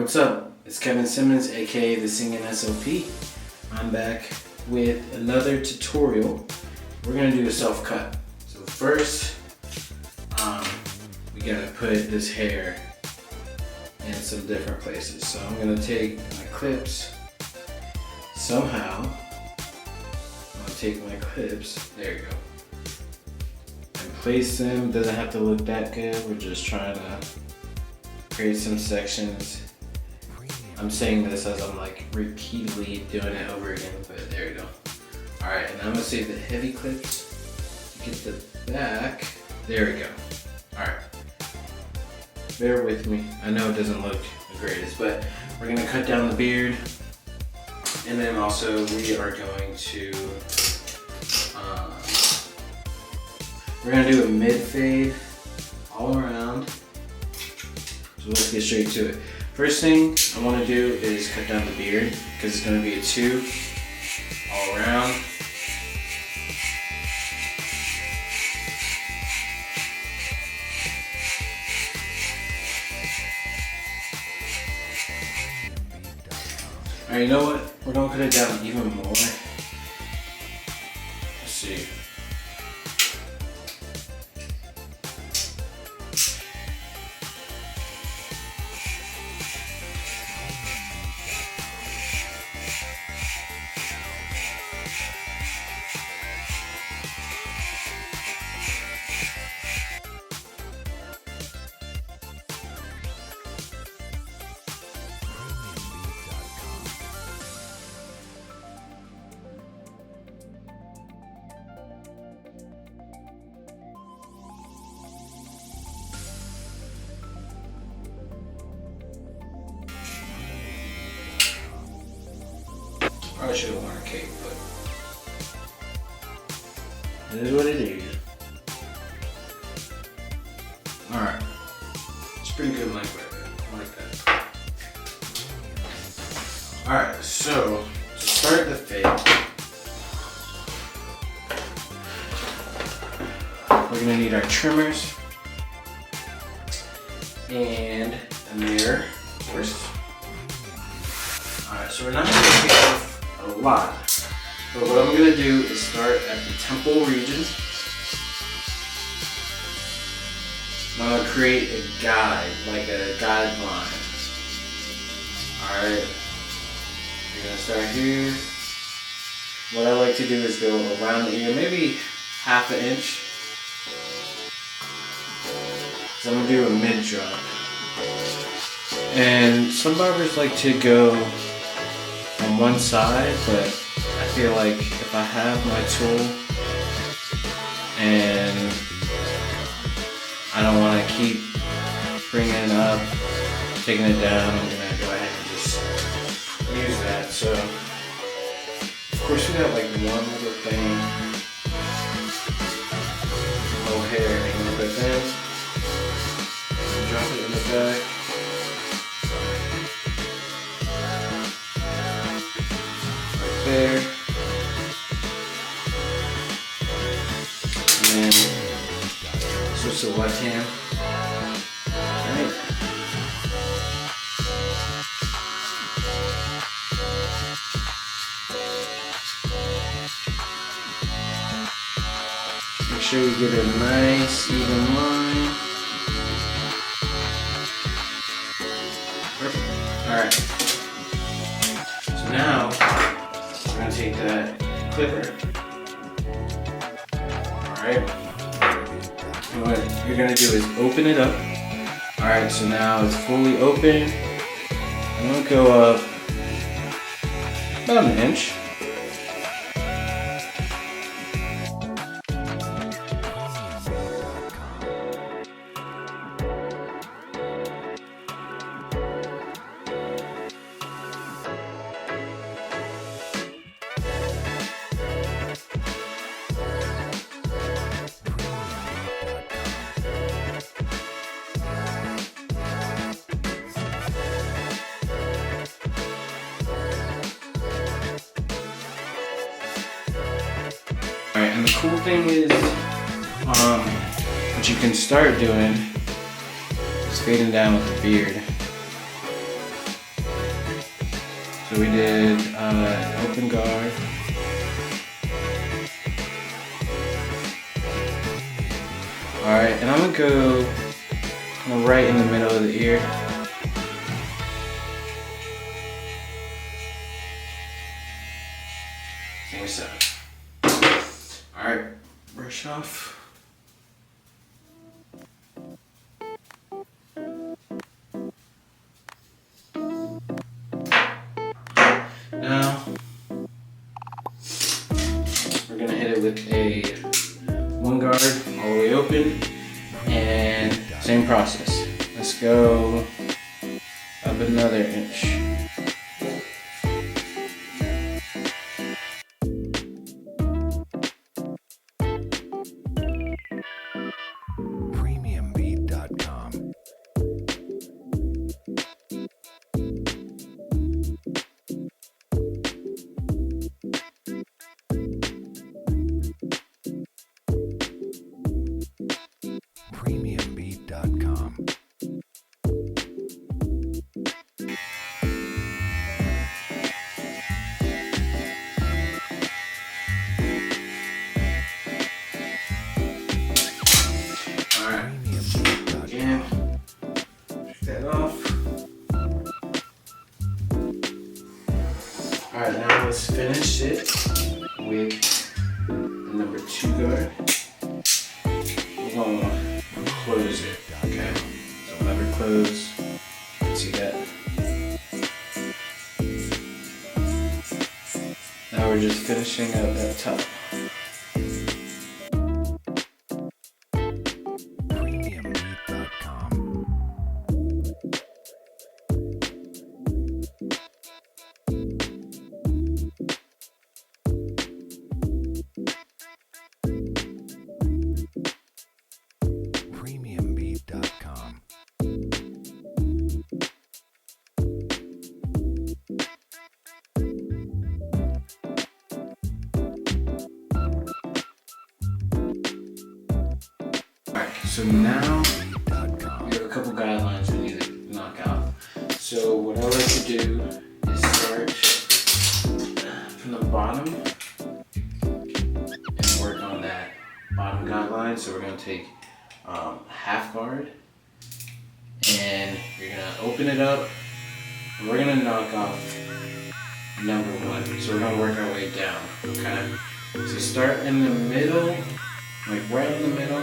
What's up? It's Kevin Simmons, aka the Singing SOP. I'm back with another tutorial. We're gonna do a self-cut. So first, we gotta put this hair in some different places. So I'm gonna take my clips. Somehow, I'll take my clips. There you go. And place them. Doesn't have to look that good. We're just trying to create some sections. I'm saying this as I'm like repeatedly doing it over again, but there you go. All right, and I'm gonna save the heavy clips to get the back. There we go. All right, bear with me. I know it doesn't look the greatest, but we're gonna cut down the beard. And then also we are going to, we're gonna do a mid fade all around. So let's get straight to it. First thing I want to do is cut down the beard because it's going to be a 2 all around. Alright, you know what? We're going to cut it down even more. Let's see. Probably should have worn a cape, but it is what it is. Alright. It's pretty good length right there. I like that. Alright, so to start the fade, we're going to need our trimmers and a mirror, of course. Alright, so we're not going to take off a lot, but what I'm going to do is start at the temple region. I'm going to create a guide, like a guideline. Alright, you're going to start here. What I like to do is go around the ear, maybe half an inch. So I'm going to do a mid drop. And some barbers like to go on one side, but I feel like if I have my tool and I don't want to keep bringing it up, taking it down, I'm going to go ahead and just use that. So, of course we got like one little thing, no hair anymore, but then drop it in the back. There. And then switch to the left hand. Alright. Make sure you get a nice even line. Perfect. Alright. So now we're going to take that clipper. Alright. And what you're going to do is open it up. Alright, so now it's fully open. I'm going to go up about an inch. Alright, and the cool thing is, what you can start doing is fading down with the beard. So we did open guard. Alright, and I'm gonna go kind of right in the middle of the ear. Same side. Alright, brush off. Now, we're gonna hit it with a one guard all the way open, and same process. Let's go up another inch. Premiumbeat.com. Premiumbeat.com. Alright, again, take that off. Alright, now let's finish it with the number 2 guard. We're gonna close it, okay? So lever close, see that? Now we're just finishing up that top. Premiumbeat.com. Premiumbeat.com. Alright, so now Premiumbeat.com. we have a couple guidelines we need to knock out. So what I like to do is start from the bottom and work on that bottom guideline. So we're going to take half guard, and you're going to open it up, and we're going to knock off number 1. So we're going to work our way down, okay? So start in the middle, like right in the middle,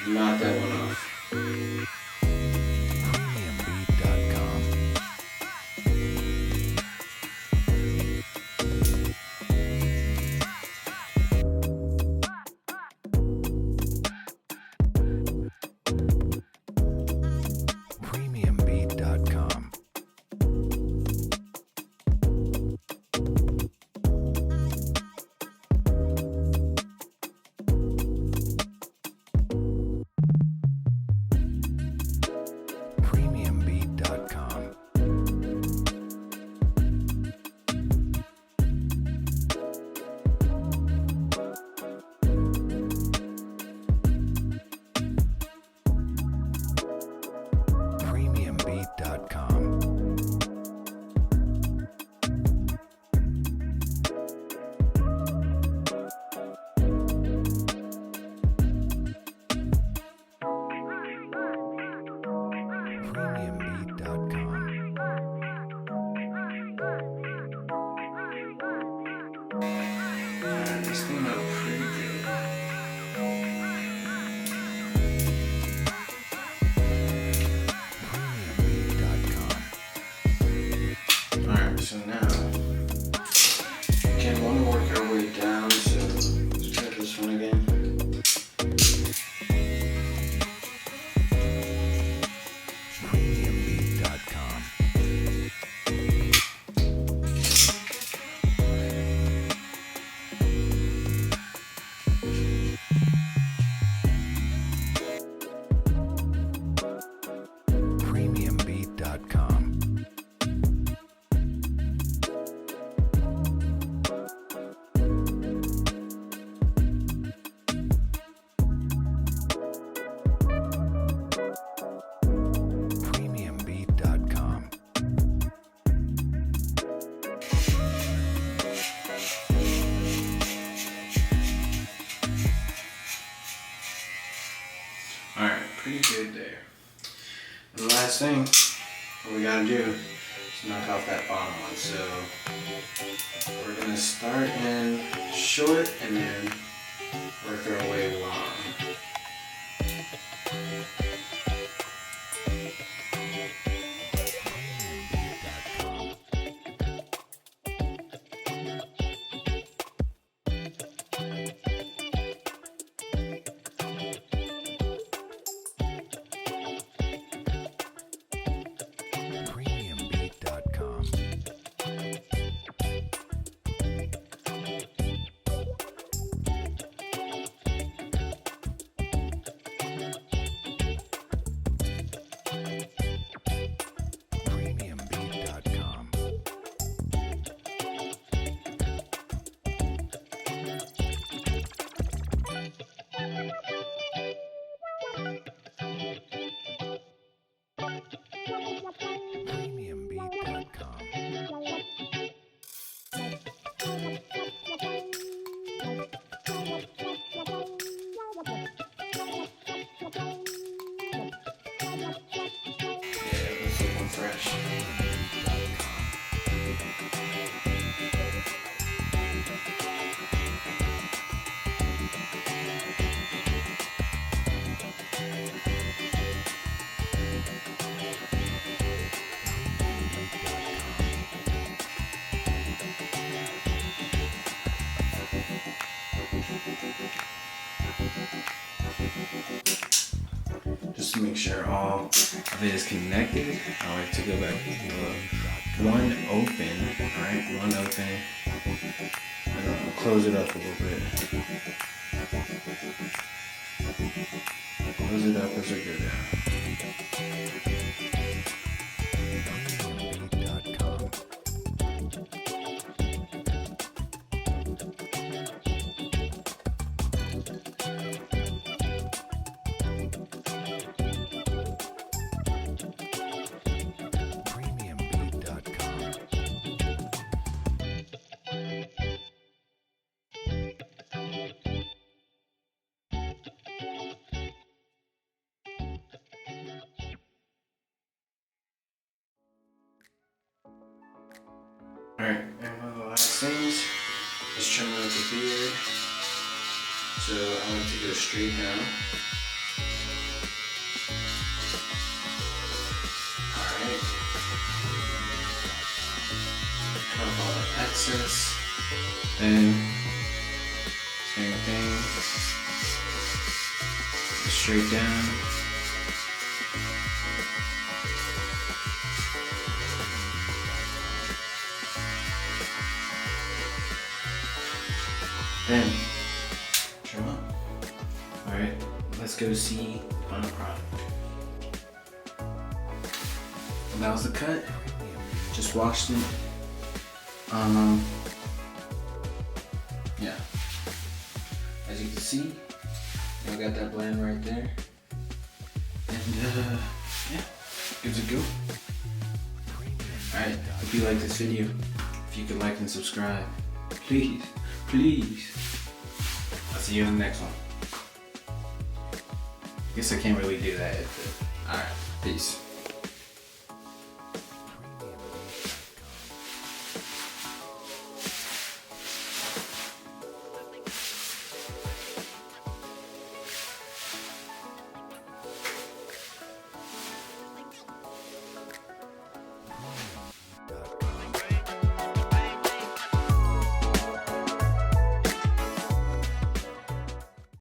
knock that one off. Premiumbeat.com. Premiumbeat.com. Premiumbeat.com. Premiumbeat.com. Premiumbeat.com. Alright, this came out pretty good. Premiumbeat.com. Alright, so now, again, want to work our way down, so let's try this one again. Premiumbeat.com. the last thing. What we gotta do is knock off that bottom one. So we're gonna start in short and then work our way long. Fresh. Just to make sure all of it is connected, I like to go back one open, alright, one open, and I'll close it up a little bit. Close it up as I go down. Alright, and one of the last things is trimming out the beard. So I like to go straight down. Alright. Cut off all the excess. Then, same thing. Go straight down. Then, trim up. Alright, let's go see final product. And that was the cut. Just washed it. Yeah. As you can see, I got that blend right there. And yeah, gives it a go. Alright, hope you like this video. If you could like and subscribe, please. I'll see you in the next one. Guess I can't really do that. Alright, peace.